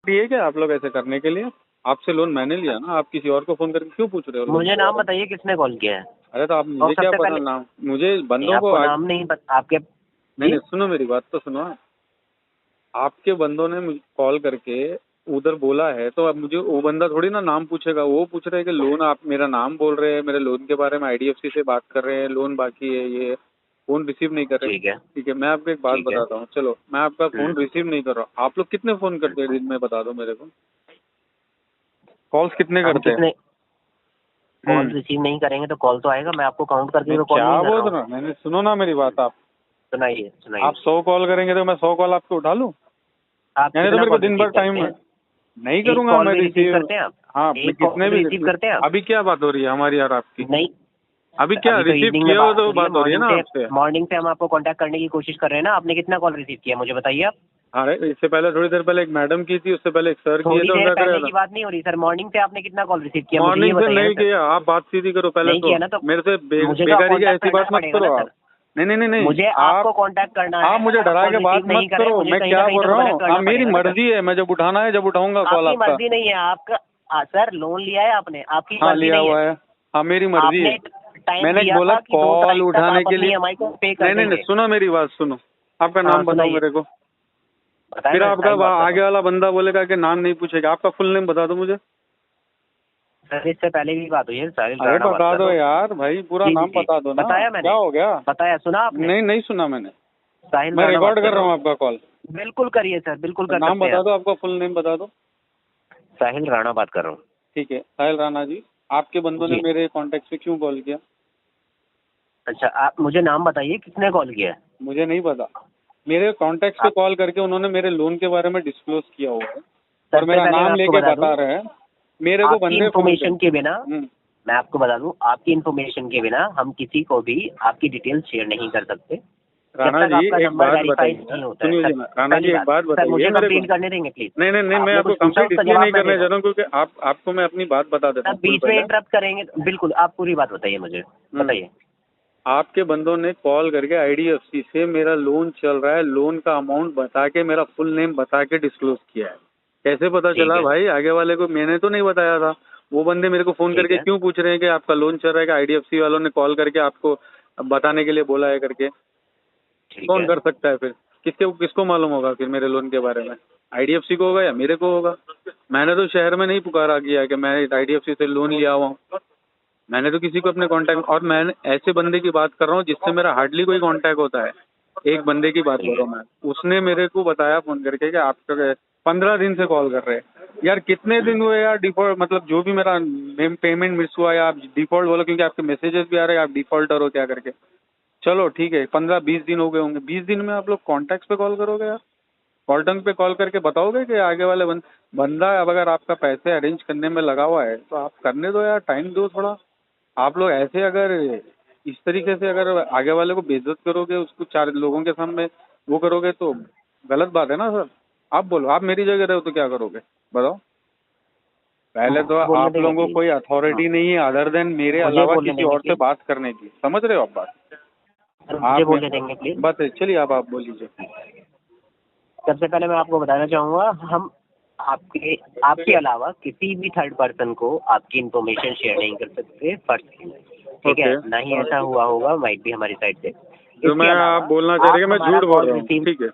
ये क्या आप लोग ऐसे करने के लिए? आपसे लोन मैंने लिया ना, आप किसी और को फोन करके क्यों पूछ रहे हो लोन मुझे के नाम बारे में? बताइए किसने कॉल किया है। अरे तो आप और मुझे क्या सबसे पता पहले नाम, मुझे नहीं, बंदों को आपको आज नाम नहीं आपके नहीं जी नहीं सुनो मेरी बात तो सुनो आप। आपके बंदों ने मुझे कॉल करके उधर बोला है तो अब मुझे वो बंदा थोड़ी ना नाम पूछेगा। वो पूछ रहे हैं कि लोन, आप मेरा नाम बोल रहे हैं, मेरे लोन के बारे में आईडीएफसी से बात कर रहे हैं, लोन बाकी है, ये फोन रिसीव नहीं कर रहे। ठीक है। ठीक है, मैं आपको एक बात ठीक है। बताता हूँ। चलो मैं आपका फोन हम्म। रिसीव नहीं कर रहा हूँ, आप लोग कितने फोन करते हैं दिन में बता दो मेरे को? कॉल्स कितने हम करते हैं? कितने कॉल हम्म। रिसीव नहीं करेंगे तो कॉल तो आएगा। मैं आपको काउंट करके मैं तो कॉल क्या नहीं कर रहा बोल हूँ। रहा हूँ, मैंने सुनो ना मेरी बात। आप सुनाइए आप सुनाइए। 100 कॉल करेंगे तो मैं 100 कॉल आपको उठा लूँ? आप यानी तो कितना मेरे को कॉल दिन रिसीव भर करते टाइम हैं? नहीं एक करूंगा कॉल मैं भी रिसीव रिसीव। करते हैं आप? हाँ, मैं एक कितने कॉल भी रिसीव करते हैं आप? अभी क्या बात हो रही है हमारी और आपकी? नहीं। अभी क्या अभी तो रिसीव इवनिंग में किया हो बात तो हो रही है। बात हो रही है ना आपसे? मॉर्निंग से हम आपको कांटेक्ट करने की कोशिश कर रहे हैं ना। आपने कितना कॉल रिसीव किया मुझे बताइए आप। अरे इससे पहले थोड़ी देर पहले एक मैडम की थी, उससे पहले एक सर किए थोड़ी थे, देर उनका कराया पहले था। की बात नहीं हो रही सर। मॉर्निंग से आपने कितना कॉल रिसीव किया मुझे ये मॉर्निंग से बताइए ना नहीं सर। किया, आप बात सीधी करो पहले नहीं तो। किया ना तो मेरे से मुझे तो बेकारी की कांटेक्ट ऐसी करना बात मत पड़ेगा ना करो सर। आप। नहीं नहीं नहीं नहीं। मुझे आप आपको कांटेक्ट करना आप है। मुझे अगर आप डरा कॉल के बात रिसीव मत नहीं करें करो। मुझे मैं कहीं ना क्या कहीं बोल तो रहा गलत हूँ, करना मेरी पड़ेगा ना सर। मर्जी है, मैं जब उठाना है जब उठाऊंगा कॉल आपकी आपका। मर्जी नहीं है आपका। सर लोन लिया है आपने, आपकी हाँ मर्जी लिया नहीं है। हुआ है। हाँ मेरी मर्जी है। आपने टाइम मैंने दिया बोला था कि 2 कॉल तारीख तक उठाने आप के अपनी लिए। ईएमआई को पे कर नहीं नहीं नहीं, देंगे। सुनो मेरी बात सुनो। आपका हाँ नाम बताओ सुनाइए। मेरे को। बताया फिर मैं आपका साहिल बात कर रहा आगे हूँ। वाला बंदा बोलेगा कि नाम नहीं पूछेगा। आपका फुल नेम बता दो मुझे। सर इससे पहले भी बात हुई है। साहिल अरे राणा बात बता कर दो रहा हूँ। यार भाई, पूरा जी जी नाम जी। बता दो ना। बताया क्या मैंने। हो गया? बताया सुना आपने। नहीं नहीं सुना मैंने। साहिल मैं राणा बात रिकॉर्ड कर कर रहा रहा हूँ हूँ। आपका कॉल। बिल्कुल करिए सर, बिल्कुल कर नाम सकते हैं बता आप। दो, आपका फुल नेम बता दो। साहिल राणा बात कर रहा हूँ। ठीक है साहिल राणा जी। आपके बंदों ने जी। मेरे कांटेक्ट से क्यों कॉल किया? अच्छा आप मुझे नाम बताइए किसने कॉल किया है। मुझे नहीं पता। मेरे कांटेक्ट पे आप कॉल करके उन्होंने मेरे लोन के बारे में डिस्क्लोज किया हुआ है और सबसे मेरा पहले मैं नाम आपको लेके बता दूं। बता रहे हैं। मेरे को आपकी बंदे फोन इन्फॉर्मेशन के बिना कर। मैं आपको बता दूं, आपकी इन्फॉर्मेशन के बिना हम किसी को भी आपकी डिटेल शेयर नहीं कर सकते जब राणा तक जी आपका एक नंबर बात वेरीफाई बताइए, नहीं होता है सुनिए सर। जी ना, राणा जी पहली एक बात बात सर मुझे बताइए मेरे को। कंप्लीट करने देंगे प्लीज। नहीं नहीं नहीं, मैं आपने आपको कुछ पूछा कंप्लीट उसका इसलिए जवाब नहीं मैं दे करने रहा जा हूँ। रहा हूँ क्योंकि आपको मैं अपनी बात बता देता सर हूँ फुल बीच में पहले। इंटरप्ट करेंगे बिल्कुल। आप पूरी बात बताइए मुझे। हम्म। बताइए। आपके बंदों ने कॉल करके आईडीएफसी से मेरा लोन चल रहा है, लोन का अमाउंट बता के, मेरा फुल नेम बता के डिस्क्लोज किया है। कैसे पता ठीक चला है। भाई? आगे वाले को मैंने तो नहीं बताया था। वो बंदे मेरे को फोन ठीक करके है। क्यों पूछ रहे हैं कि आपका लोन चल रहा है, कि आईडीएफसी वालों ने कॉल करके आपको बताने के लिए बोला है करके? ठीक कौन है। कर सकता है फिर? किसको मालूम होगा फिर मेरे लोन के बारे में? आईडीएफसी को होगा या मेरे को होगा? मैंने तो शहर में नहीं पुकारा किया कि मैं आईडीएफसी से लोन लिया हुआ हूँ। मैंने तो किसी को अपने कांटेक्ट, और मैं ऐसे बंदे की बात कर रहा हूँ जिससे मेरा हार्डली कोई कांटेक्ट होता है। एक बंदे की बात कर ठीक रहा है। हूँ मैं। उसने मेरे को बताया फोन करके कि आपका 15 दिन से कॉल कर रहे हैं। यार कितने दिन हुए यार डिफॉल्ट, मतलब जो भी मेरा पेमेंट मिस हुआ, या आप डिफॉल्ट बोलो क्योंकि आपके मैसेजेस भी आ रहे हैं, आप डिफॉल्टर हो क्या करके। चलो ठीक है, 15-20 दिन हो गए होंगे। 20 दिन में आप लोग कॉन्टैक्ट पे कॉल करोगे यार? कॉल्टन पे कॉल करके बताओगे कि आगे वाले बंदा अब अगर आपका पैसे अरेंज करने में लगा हुआ है तो आप करने दो यार, टाइम दो थोड़ा। आप लोग ऐसे अगर इस तरीके से अगर आगे वाले को बेइज्जत करोगे, उसको 4 लोगों के सामने वो करोगे तो गलत बात है ना सर। आप बोलो, आप मेरी जगह रहे हो तो क्या करोगे बताओ? पहले तो बोलने आप देंगे लोगों को प्लीज। कोई अथॉरिटी नहीं है अदर देन मेरे मुझे अलावा बोलने किसी देंगे और से प्लीज। बात करने की। समझ रहे हो आप बात? सर मुझे आप में बोलने देंगे प्लीज। बात है, चलिए आप बोल लीजिए। सबसे पहले मैं आपको बताना चाहूँगा, हम आपके आपके अलावा किसी भी थर्ड पर्सन को आपकी इन्फॉर्मेशन शेयर नहीं कर सकते फर्स्ट थिंग। ठीक है, ओके। ना ही ऐसा हुआ होगा, माइट भी हमारी साइड से। जो इसके मैं आप अलावा बोलना चाह रहे आप हैं कि मैं हमारा झूठ बोल कॉल रहा हूँ, रिसीव ठीक है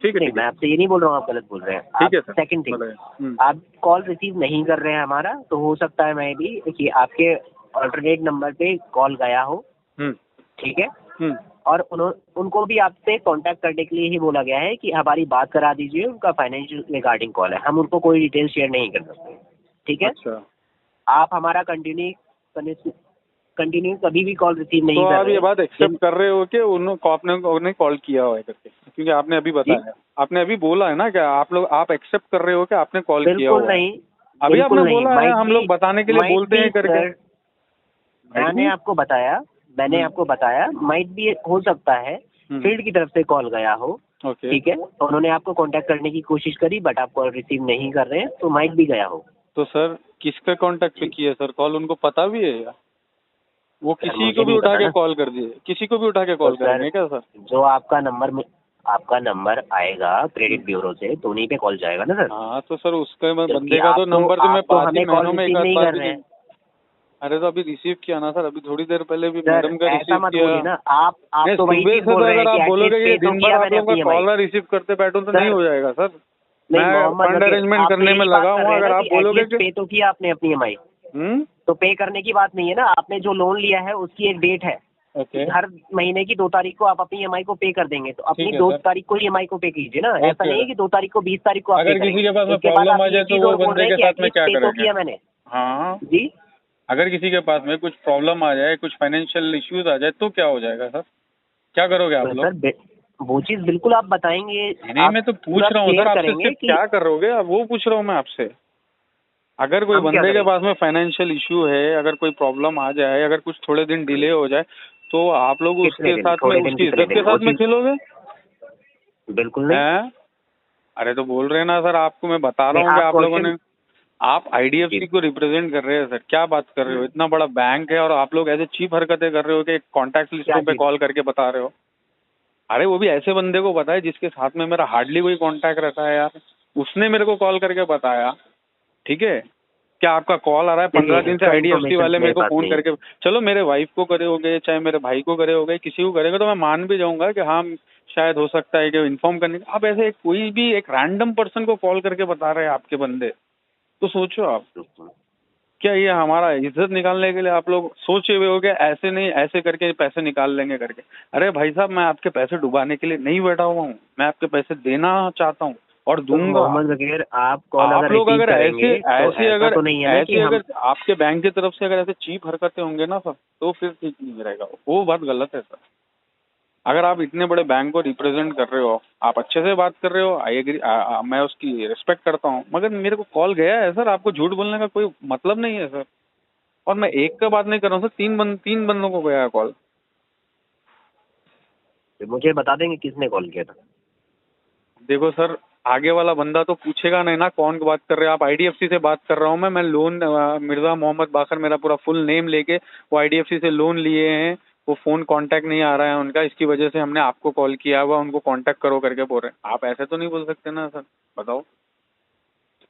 ठीक है नहीं, ठीक है मैं आपसे ये नहीं बोल रहा हूँ आप गलत बोल रहे हैं। ठीक आप है सर, सेकंड थिंग, बताइए। आप कॉल रिसीव नहीं कर रहे हैं हमारा, तो हो सकता है मैं भी कि आपके ऑल्टरनेट नंबर पे कॉल गया हो। हम्म ठीक है। हम्म और उनको भी आपसे कांटेक्ट करने के लिए ही बोला गया है कि हमारी बात करा दीजिए, उनका फाइनेंशियल रिगार्डिंग कॉल है, हम उनको कोई डिटेल शेयर नहीं कर सकते। ठीक है। अच्छा। आप हमारा कंटिन्यू कभी भी कॉल रिसीव तो नहीं कर आप रहे ये हैं बात एक्सेप्ट जिन कर रहे हो कि आपने कॉल किया हुआ है करके? क्योंकि आपने अभी जी बताया, आपने अभी बोला है ना कि आप एक्सेप्ट कर रहे हो कि आपने कॉल किया बिल्कुल हुआ है। नहीं। अभी आपने बिल्कुल नहीं। बोला है हम लोग बताने के लिए बोलते हैं करके। सर माइट मैंने भी। आपको बताया माइट भी हो सकता है फील्ड की तरफ से कॉल गया हो। ओके। ठीक है, उन्होंने आपको कांटेक्ट करने की कोशिश करी बट आप कॉल रिसीव नहीं कर रहे हैं, तो माइट भी गया हो। तो सर किसके कांटेक्ट पे जी किया सर कॉल? उनको पता भी है या? वो सर किसी मुझे को भी नहीं उठा पता के ना। कॉल कर दिए, किसी को भी उठा के तो कॉल सर करेंगे क्या सर? जो आपका नंबर आपका नंबर आएगा क्रेडिट ब्यूरो से, तो उन्हीं पे कॉल जाएगा ना सर। हाँ तो सर उसके क्योंकि बंदे का तो आप नंबर तो मैं 5 ही हमें कॉल महीनों में एक रिसीव आध नहीं बार कर भी रहे नहीं। हैं अरे तो अभी रिसीव किया ना सर, अभी थोड़ी देर पहले भी सर, मैडम का ऐसा रिसीव मत किया। बोलिए ना। आप नहीं तो वही सुबह चीज से बोल तो रहे हैं अगर कि आप बोलोगे एटलीस्ट कि पे तो दिन भर किया आप मैंने लोगों अपनी का ईएमआई। कॉल रिसीव करते बैठो तो नहीं सर हो जाएगा सर। नहीं मैं मोहम्मद फंड बकीर, अरेंजमेंट आप तो करने में यही बात लगा कर हूँ, रहे हैं अगर ना आप कि बोलोगे एटलीस्ट कि पे तो किया आपने अपनी ईएमआई। तो पे करने की बात नहीं है ना, आपने जो लोन लिया है उसकी एक डेट है। ओके हर महीने की 2 तारीख को आप अपनी ईएमआई को पे कर देंगे, तो अपनी ठीक है 2 सर। तारीख को ही ईएमआई को पे कीजिए ना। ऐसा ओके नहीं है कि 2 तारीख को 20 तारीख को आप पे अगर किसी करेंगे। के पास में उसके बाद प्रॉब्लम आप आ ये जाए तो चीज वो और बोल बंदे रहे हैं के कि साथ में एटलीस्ट क्या पे तो करेंगे? किया मैंने। हाँ जी अगर किसी के पास में कुछ प्रॉब्लम आ जाए, कुछ फाइनेंशियल इश्यूज आ जाए तो क्या हो जाएगा सर? क्या करोगे आप तो लोग? सर वो चीज बिल्कुल आप बताएंगे। नहीं आप मैं तो पूरा पूछ रहा हूँ सर क्लियर आपसे, करेंगे सिर्फ कि क्या करोगे आप वो पूछ रहा हूँ मैं आपसे। अगर कोई हम क्या बंदे के करेंगे। पास में फाइनेंशियल इशू है, अगर कोई प्रॉब्लम आ जाए, अगर कुछ थोड़े दिन डिले हो जाए, तो आप लोग कितने उसके दिन, साथ में थोड़े दिन उसकी कितने इज्जत के दिन, वो साथ में चीज खेलोगे? बिल्कुल नहीं। हैं? अरे तो बोल रहे हैं ना सर, आपको मैं बता रहा नहीं हूँ कि आप आप लोगों क्वेश्चन ने, आप आईडीएफसी जी को रिप्रेजेंट कर रहे हैं सर, क्या बात कर रहे हो? इतना बड़ा बैंक है और आप लोग ऐसे चीप हरकतें कर रहे हो कि कॉन्टैक्ट क्या लिस्टों पे चीज। कॉल करके बता रहे हो। अरे वो भी ऐसे बंदे को बताया जिसके साथ में मेरा हार्डली कोई कांटेक्ट रहता है यार, उसने मेरे को कॉल करके बताया। ठीक है, क्या आपका कॉल आ रहा है 15 दिन से इसका आईडीएफसी इन्फॉर्मेशन वाले मेरे मेरे को पास फोन नहीं है। करके, चलो मेरे वाइफ को करे होगे, चाहे मेरे भाई को करे होगे, किसी को करेंगे तो मैं मान भी जाऊंगा कि हाँ शायद हो सकता है कि इन्फॉर्म करने का। आप ऐसे कोई भी एक रैंडम पर्सन को कॉल करके बता रहे हैं आपके बंदे, तो सोचो आप, क्या ये हमारा इज्जत निकालने के लिए आप लोग सोचे हुए हो कि ऐसे नहीं ऐसे करके पैसे निकाल लेंगे करके? अरे भाई साहब, मैं आपके पैसे डुबाने के लिए नहीं बैठा हुआ हूँ, मैं आपके पैसे देना चाहता हूँ और तो दूंगा। मोहम्मद बकीर, आप कॉल अगर आप लोग रिसीव अगर ऐसे करेंगे तो ऐसे ऐसा अगर तो नहीं है ना कि ऐसे हम। अगर आपके बैंक की तरफ से अगर ऐसे चीप हरकतें होंगे ना सर, तो फिर ठीक नहीं रहेगा, वो बात गलत है सर। अगर आप इतने बड़े बैंक को रिप्रेजेंट कर रहे हो, आप अच्छे से बात कर रहे हो, आई एग्री, मैं उसकी रिस्पेक्ट करता हूँ, मगर मेरे को कॉल गया है सर, आपको झूठ बोलने का कोई मतलब नहीं है सर। और मैं एक का बात नहीं कर रहा हूँ सर, तीन बंदों को गया है कॉल। मुझे बता देंगे किसने कॉल किया था। देखो सर, आगे वाला बंदा तो पूछेगा नहीं ना कौन बात कर रहे हो आप। आईडीएफसी से बात कर रहा हूँ मैं लोन, मिर्जा मोहम्मद बाकर मेरा पूरा फुल नेम लेके वो आईडीएफसी से लोन लिए हैं। वो फोन कांटेक्ट नहीं आ रहा है उनका, इसकी वजह से हमने आपको कॉल किया हुआ, उनको कांटेक्ट करो करके बोल रहे हैं। आप ऐसे तो नहीं बोल सकते ना सर, बताओ।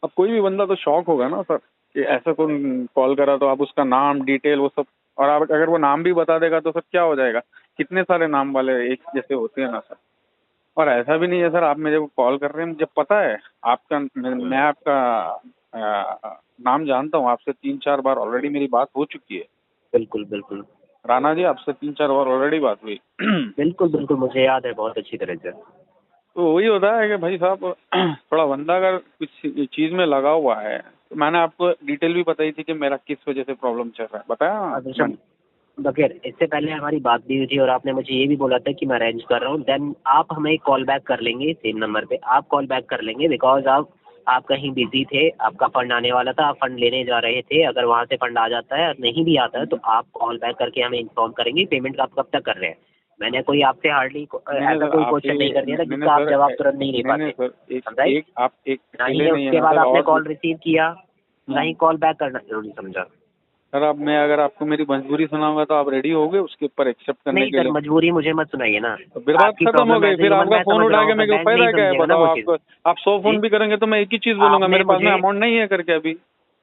अब कोई भी बंदा तो शॉक होगा ना सर कि ऐसा कौन कॉल करा, तो आप उसका नाम डिटेल वो सब, और आप अगर वो नाम भी बता देगा तो सर क्या हो जाएगा? कितने सारे नाम वाले एक जैसे होते हैं ना सर। और ऐसा भी नहीं है सर, आप मेरे को कॉल कर रहे हैं, मुझे पता है आपका, मैं आपका नाम जानता हूँ, आपसे 3-4 बार ऑलरेडी मेरी बात हो चुकी है। बिल्कुल बिल्कुल राणा जी, आपसे 3-4 बार ऑलरेडी बात हुई। बिल्कुल बिल्कुल, मुझे याद है बहुत अच्छी तरह से। तो वही होता है कि भाई साहब थोड़ा बंदा अगर कुछ चीज़ में लगा हुआ है, तो मैंने आपको डिटेल भी बताई थी कि मेरा किस वजह से प्रॉब्लम चल रहा है, बताया मैंने। बगैर इससे पहले हमारी बात भी हुई थी और आपने मुझे ये भी बोला था कि मैं अरेंज कर रहा हूँ, देन आप हमें कॉल बैक कर लेंगे सेम नंबर पे। आप कॉल बैक कर लेंगे बिकॉज आप कहीं बिजी थे, आपका फंड आने वाला था, आप फंड लेने जा रहे थे। अगर वहाँ से फंड आ जाता है और नहीं भी आता है तो आप कॉल बैक करके हमें इन्फॉर्म करेंगे पेमेंट आप कब तक कर रहे हैं। मैंने कोई आपसे हार्डली मैंने ऐसा सर कोई आप क्वेश्चन नहीं कर दिया था मैंने जिसका आप सर जवाब तुरंत नहीं दे मैंने पाते। सर एक समझाइए। एक आप एक ना ही अकेले नहीं है उसके ना बाद सर, आपने और कॉल रिसीव किया, ना ही कॉल बैक करना जरूरी समझा। सर अब मैं अगर आपको मेरी मजबूरी सुनाऊंगा तो आप रेडी होगे उसके ऊपर एक्सेप्ट करने नहीं के सर, लिए? मजबूरी मुझे मत सुनाइए ना। तो फिर बात आपकी खत्म हो प्रॉब्लम गई, एज ए फिर ह्यूमन आपका मैं फोन समझ रहा उठा के हूँ, पर मेरे को बैंक फायदा नहीं क्या है? समझेगा ना बताओ वो चीज़। आपको, आप 100 जी, फोन भी करेंगे तो मैं एक ही चीज बोलूंगा, आपने मेरे पास में मुझे अमाउंट नहीं है करके अभी।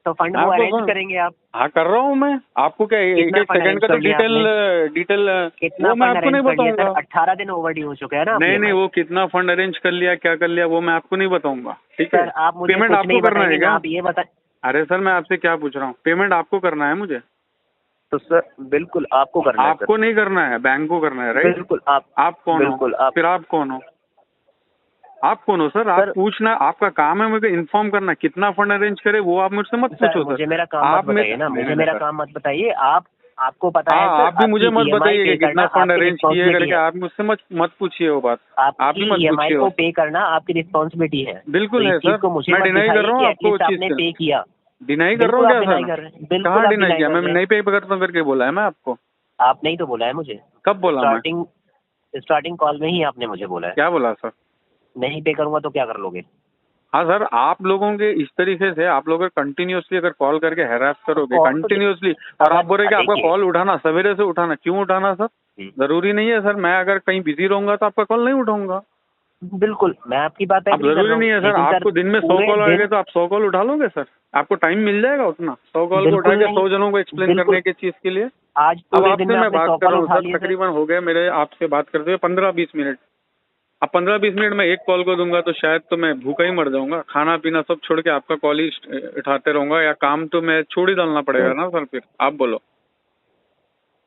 तो फंड मैं वो आपको अरेंज करेंगे आप। हाँ कर रहा हूँ मैं, आपको क्या एक कितना एक फंड सेकंड अरेंज का तो कर लिया डिटेल आपने? डिटेल कितना वो मैं फंड आपको अरेंज नहीं कर लिया सर? बताऊंगा। 18 दिन ओवरड्यू हो चुका है ना आपकी नहीं नहीं, ईएमआई। वो कितना फंड अरेंज कर लिया, क्या कर लिया, वो मैं आपको नहीं बताऊंगा, ठीक है? सर आप मुझे पेमेंट कुछ आपको नहीं करना है बताएंगे ना, क्या? आप ये बता। अरे सर मैं आपसे क्या पूछ रहा हूँ, पेमेंट आपको करना है मुझे? तो सर बिल्कुल आपको करना है सर। आपको नहीं करना है, बैंक को करना है, राइट? बिल्कुल आप कौन हो? बिल्कुल आप फिर आप कौन हो? आप कौन हो सर? आप सर पूछना, आपका काम है मुझे इन्फॉर्म करना कितना फंड अरेंज करे, वो आप मुझसे मत सर पूछो मुझे सर। मेरा काम मत आप बताइए ना, नहीं मुझे नहीं नहीं मेरा सर, काम मत बताइए। आपको पता है हाँ सर, आप भी मुझे आपकी मत ईएमआई बताइए पे कि कितना करना फंड आपकी अरेंज किए रिस्पॉन्सिबिलिटी करके, है। आप मुझसे मत पूछिए वो बात। आप भी आपकी मत ईएमआई पूछिए को वो। पे करना आपकी रिस्पॉन्सिबिलिटी है। तो बिल्कुल इस है चीज सर, को मुझे मैं मत डिनाई कर दिखाइए रहा कि हूँ आपको उस एटलीस्ट चीज आपने से। पे किया। डिनाई कर रहा बिल्कुल हूँ आप क्या डिनाई सर? कर रहे हैं, बिल्कुल कहाँ आप डिनाई डिनाई किया? कर मैं रहे हैं। नहीं पे करता हूँ करके बोला है मैं आपको? आपने ही तो बोला है मुझे। कब बोला मैं? स्टार्टिंग कॉल में ही आपने मुझे बोला है। क्या बोला सर? नहीं पे करूंगा तो क्या कर लोगे? हाँ सर, आप लोगों के इस तरीके से आप लोग कंटिन्यूअसली अगर कॉल करके हैरास करोगे कॉल तो कंटिन्यूअसली, और आप बोल रहे कि आपका देखिए। कॉल उठाना सवेरे से उठाना, क्यों उठाना सर? जरूरी नहीं है सर, मैं अगर कहीं बिजी रहूंगा तो आपका कॉल नहीं उठाऊंगा। बिल्कुल, मैं आपकी बात अब एग्री कर जरूरी रहा हूँ, नहीं है सर, लेकिन सर आपको दिन में 100 पूरे कॉल दिन आएंगे तो आप 100 कॉल उठा लोगे सर? आपको टाइम मिल जाएगा उतना 100 कॉल को उठा बिल्कुल के नहीं, 100 जनों को एक्सप्लेन बिल्कुल करने की चीज के लिए? आज अब पूरे दिन आपसे में मैं आपने बात 100 कर कॉल रहा हूँ उठा सर, लिए सर। तकरीबन हो गए मेरे आपसे बात करते हुए 15-20 मिनट। अब 15-20 मिनट में एक कॉल को दूंगा तो शायद तो मैं भूखा ही मर जाऊंगा, खाना पीना सब छोड़ के आपका कॉल ही उठाते रहूंगा, या काम तो मैं छोड़ ही डालना पड़ेगा ना सर फिर? आप बोलो।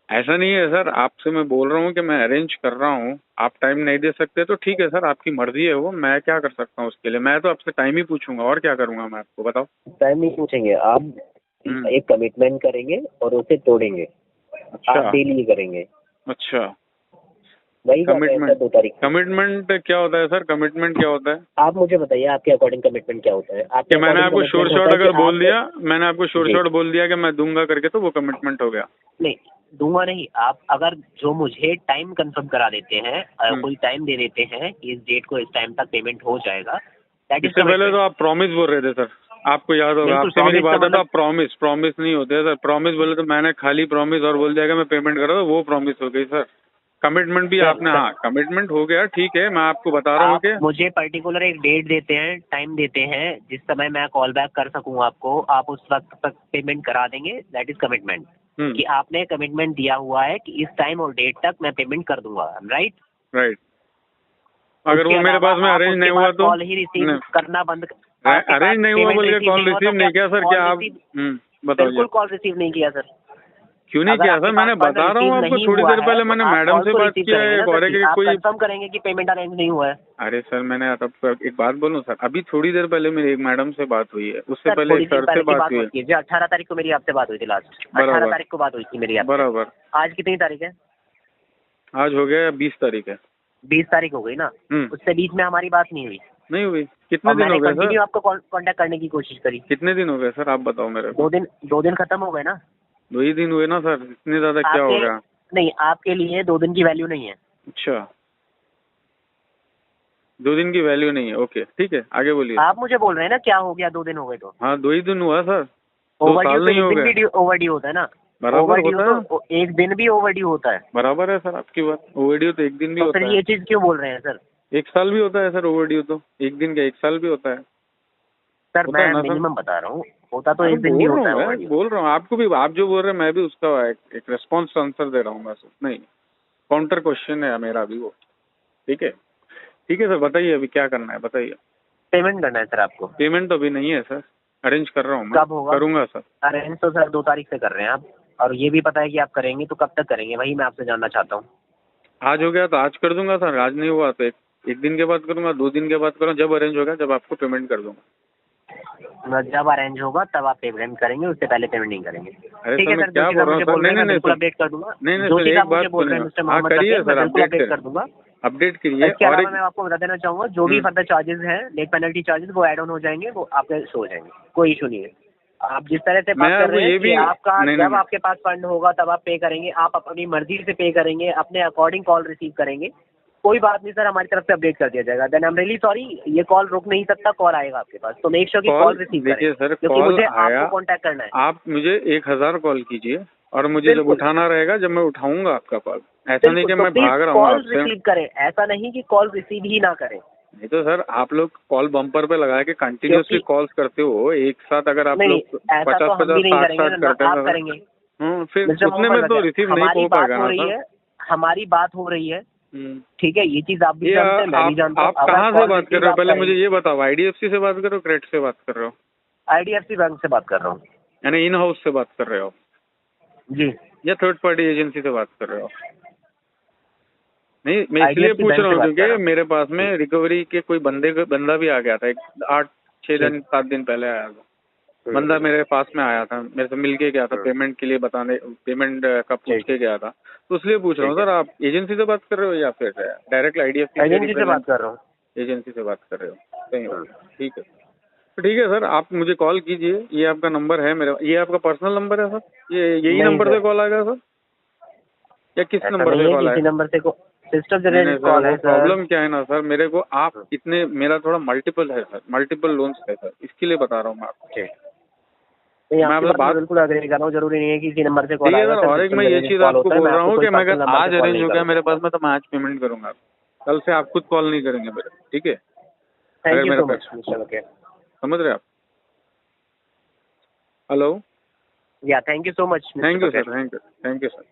ऐसा नहीं है सर, आपसे मैं बोल रहा हूँ कि मैं अरेंज कर रहा हूँ, आप टाइम नहीं दे सकते तो ठीक है सर, आपकी मर्जी है वो, मैं क्या कर सकता हूँ उसके लिए? मैं तो आपसे टाइम ही पूछूंगा, और क्या करूंगा मैं आपको बताओ। टाइम नहीं पूछेंगे आप, एक कमिटमेंट करेंगे और उसे तोड़ेंगे। आप अच्छा डेली ये करेंगे, अच्छा। वही बात है सर कमिटमेंट 2 तारीख को। कमिटमेंट क्या होता है सर? कमिटमेंट क्या होता है? आप मुझे बताइए आपके अकॉर्डिंग कमिटमेंट क्या होता है? कि आपके मैंने अकॉर्डिंग आपको शोर कमिटमेंट होता शॉट है कि अगर बोल आपने दिया, मैंने आपको शोर जी शॉट बोल दिया कि मैं दूंगा करके, तो वो कमिटमेंट हो गया? नहीं दूंगा नहीं। आप अगर जो मुझे टाइम कंफर्म करा देते हैं, कोई टाइम दे देते हैं कि इस डेट को इस टाइम तक पेमेंट हो जाएगा, दैट इज इससे पहले तो कमिटमेंट। आप प्रॉमिस बोल रहे थे सर, आपको याद होगा, बिल्कुल आपसे मेरी प्रॉमिस का बात है तो मतलब आप प्रॉमिस प्रॉमिस नहीं होते सर। प्रॉमिस बोले तो मैंने खाली प्रॉमिस और बोल दिया कि मैं पेमेंट कर रहा हूँ, वो प्रॉमिस हो गई सर। कमिटमेंट भी सर आपने, सर हाँ कमिटमेंट हो गया, ठीक है, मैं आपको बता रहा हूँ आप कि मुझे पर्टिकुलर एक डेट देते हैं, टाइम देते हैं, जिस समय मैं कॉल बैक कर सकूं आपको, आप उस वक्त तक पेमेंट करा देंगे, दैट इज कमिटमेंट। कि आपने कमिटमेंट दिया हुआ है कि इस टाइम और डेट तक मैं पेमेंट कर दूंगा, राइट? राइट। अगर उसके वो मेरे अलावा पास में आप अरेंज उसके नहीं हुआ बाद तो? कॉल ही रिसीव करना बंद आपके पास अरेंज नहीं हुआ पेमेंट बोल के रिसीव कॉल नहीं हुआ तो रिसीव क्या नहीं किया सर? कॉल क्या आप रिसीव? बताइए। बिल्कुल कॉल रिसीव नहीं किया सर। क्यों नहीं अगर किया आपके सर? पास मैंने फंड बता रहा हूँ रिसीव आपको, नहीं थोड़ी हुआ देर है पहले तो मैंने आप मैडम कॉल से तो बात रिसीव किया करेंगे है, ना और सर कि आप कोई। कंफर्म करेंगे कि पेमेंट अरेंज नहीं हुआ है। अरे सर मैंने तब एक बात बोलूं सर, अभी थोड़ी देर पहले मेरी एक मैडम से बात हुई है, उससे सर पहले थोड़ी एक देर सर से पहले की बात बात हुई मत है। कीजिए, 18 तारीख को मेरी आपसे बात हुई थी लास्ट, 18 बराबर तारीख को बात हुई थी मेरी आपसे। बराबर। आज कितनी तारीख है? आज हो गया 20 तारीख है। 20 तारीख हो गई ना। हम्म। उससे बीच में हमारी बात नहीं हुई नहीं हुई? और कितने दिन मैंने हो गए सर? कंटिन्यू आपको कांटेक्ट करने की कोशिश करी। कितने दिन हो गए सर, आप बताओ मेरे को। 2 दिन खत्म हो गए ना। 2 ही दिन हुए ना सर, इतने ज्यादा क्या हो आपके गया? नहीं, आपके लिए 2 दिन की वैल्यू नहीं है। अच्छा, 2 दिन की वैल्यू नहीं है, ओके ठीक है, आगे बोलिए। आप मुझे बोल रहे हैं ना क्या हो गया, 2 दिन हो गए तो? हाँ 2 ही दिन हुआ सर, 2 ओवरड्यू साल तो नहीं एक हो दिन गए। भी ओवरड्यू होता है ना। बराबर ओवरड्यू होता है। तो एक दिन भी ओवरड्यू होता है। बराबर है सर आपकी बात, ओवरड्यू तो एक दिन भी तो फिर होता है। ये चीज क्यों बोल रहे हैं सर? 1 साल भी होता है सर ओवरड्यू तो, एक दिन का 1 साल भी होता है। सर होता है मैं ना सर? मिनिमम बता रहा हूँ, होता तो अरे एक दिन भी बोल रहा होता हूँ, है मैं ओवरड्यू। बोल रहा हूँ आपको भी, आप जो बोल रहे हैं मैं भी उसका एक रेस्पॉन्स आंसर दे रहा हूँ मैं, नहीं काउंटर क्वेश्चन है मेरा भी वो। ठीक है ठीक है सर, बताइए अभी क्या करना है, बताइए। पेमेंट करना है सर आपको। पेमेंट तो अभी नहीं है सर, अरेंज कर रहा हूँ मैं, कब होगा? करूँगा सर। अरेंज तो सर 2 तारीख से कर रहे हैं आप, और ये भी पता है कि आप करेंगे, तो कब तक करेंगे वही मैं आपसे जानना चाहता हूँ। आज हो गया तो आज कर दूंगा सर, आज नहीं हुआ तो एक दिन के बाद करूँगा, 2 दिन के बाद करूँगा, जब अरेंज होगा जब आपको पेमेंट कर दूंगा। जब अरेंज होगा तब आप पेमेंट करेंगे, उससे पहले पेमेंट नहीं करेंगे। अरे ठीक सर है मैं सर, क्या जो चीज़ बोल आप रहा हूँ मुझे सर, बोल रहे नहीं हैं नहीं मैं नहीं बिल्कुल सर, अपडेट कर दूंगा। नहीं नहीं जो सर चीज़ एक आप मुझे बात बोल रहे हैं सुनिए। मिस्टर हाँ मोहम्मद करिए सकीब, मैं सर, बिल्कुल अपडेट अपडेट करिए, कर दूंगा। अपडेट कीजिए। इसके और अलावा एक मैं आपको बता देना चाहूँगा, जो भी फर्दर चार्जेस हैं, लेट पेनल्टी चार्जेस, वो ऐड ऑन हो जाएंगे, वो आपके शो हो जाएंगे, कोई इशू नहीं है। आप जिस तरह से मैं बात कर आपको रहे हैं ये कि भी आपका नहीं नहीं जब नहीं आपके पास फंड होगा तब आप पे करेंगे, आप अपनी मर्जी से पे करेंगे, अपने अकॉर्डिंग कॉल रिसीव करेंगे, कोई बात नहीं सर, हमारी तरफ से अपडेट कर दिया जाएगा। Then I am really sorry, ये कॉल रुक नहीं सकता, कॉल आएगा आपके पास, तो मेक श्योर कि कॉल कॉल रिसीव करें, देखिए सर, क्योंकि कॉल मुझे आया, आपको कांटेक्ट करना है। आप मुझे 1000 कॉल कीजिए, और मुझे जब बिल्कुल उठाना रहेगा, जब मैं उठाऊंगा आपका कॉल, ऐसा नहीं बिल्कुल, कि तो मैं प्लीज भाग रहा हूँ कॉल आपसे। रिसीव करें, ऐसा नहीं कि कॉल रिसीव ही ना करें। नहीं तो सर आप लोग कॉल बम्पर पे लगा के कंटिन्यूसली क्योंकि कॉल्स करते हो एक साथ, अगर आप नहीं, लोग ऐसा 50 तो हम 50 भी नहीं 60 करेंगे 60 ना, करते हैं आप तो करेंगे। फिर मिस्टर उतने में मोहम्मद तो रजा, रिसीव नहीं हमारी हो बात पाएगा हो ना रही सर। है, हमारी बात हो रही है, हम्म। ठीक है, ये चीज आप भी ये जानते हैं, मैं भी जानता हूँ। आप अगर कहाँ से कॉल बात कर रिसीव रहे हो, आप पहले मुझे करेंगे, ये बताओ, आईडीएफसी से बात कर रहे हो, क्रेडिट से बात कर रहे हो? IDFC बैंक से बात कर रहा हूँ। यानी इन हाउस से बात कर रहे हो, जी, या थर्ड पार्टी एजेंसी से बात कर रहे हो? नहीं मैं इसलिए IDFC पूछ बैंक रहा से हूँ बात कर रहा क्योंकि मेरे पास में रिकवरी के कोई बंदा भी आ गया था, 8-6 हूँ। दिन 7 दिन पहले आया था ठीक बंदा, मेरे पास में आया था, मेरे से मिल के गया था, पेमेंट के लिए बताने, पेमेंट का पूछ ठीक के गया था, तो इसलिए पूछ रहा हूँ ठीक है, सर, आप एजेंसी से बात कर रहे हो या फिर डायरेक्ट आईडीएफसी के एजेंसी से बात रिप्रेजेंट? कर रहा हूँ। एजेंसी से बात कर रहे हो, सही हो, ठीक है। तो ठीक है सर, आप मुझे कॉल कीजिए, ये आपका नंबर है मेरा, ये आपका पर्सनल नंबर है सर? यही नहीं नंबर से सर, कॉल आएगा सर, या किस ऐसा नंबर नहीं से है कि कॉल इसी आएगा? नंबर से सिस्टम नहीं नहीं जनरेटेड सर, कॉल वो है सर। प्रॉब्लम क्या है ना सर, मेरे को आप इतने, मेरा थोड़ा मल्टीपल है सर, मल्टीपल लोन्स है सर, इसके लिए बता रहा हूँ मैं आपको। ठीक, नहीं मैं आपकी आपसे बात मैं बात, बिल्कुल अग्री कर रहा हूँ, जरूरी नहीं है कि इसी नंबर से कॉल ठीक है आएगा सर, सर, और एक सिस्टम मैं ये जनरेटेड चीज़ कॉल आपको होता है, बोल मैं रहा आपको हूँ कोई कि मैं पर्सनल अगर नंबर से आज कॉल अरेंज नहीं हो गया करूँगा। मेरे पास में, तो मैं आज पेमेंट करूँगा आपको। कल से आप खुद कॉल नहीं करेंगे मेरे, ठीक है? थैंक अगर यू मेरा सो मच पैसा, मिस्टर ओके। समझ रहे आप? हेलो, या thank you so much thank mister you okay. Sir, thank you sir.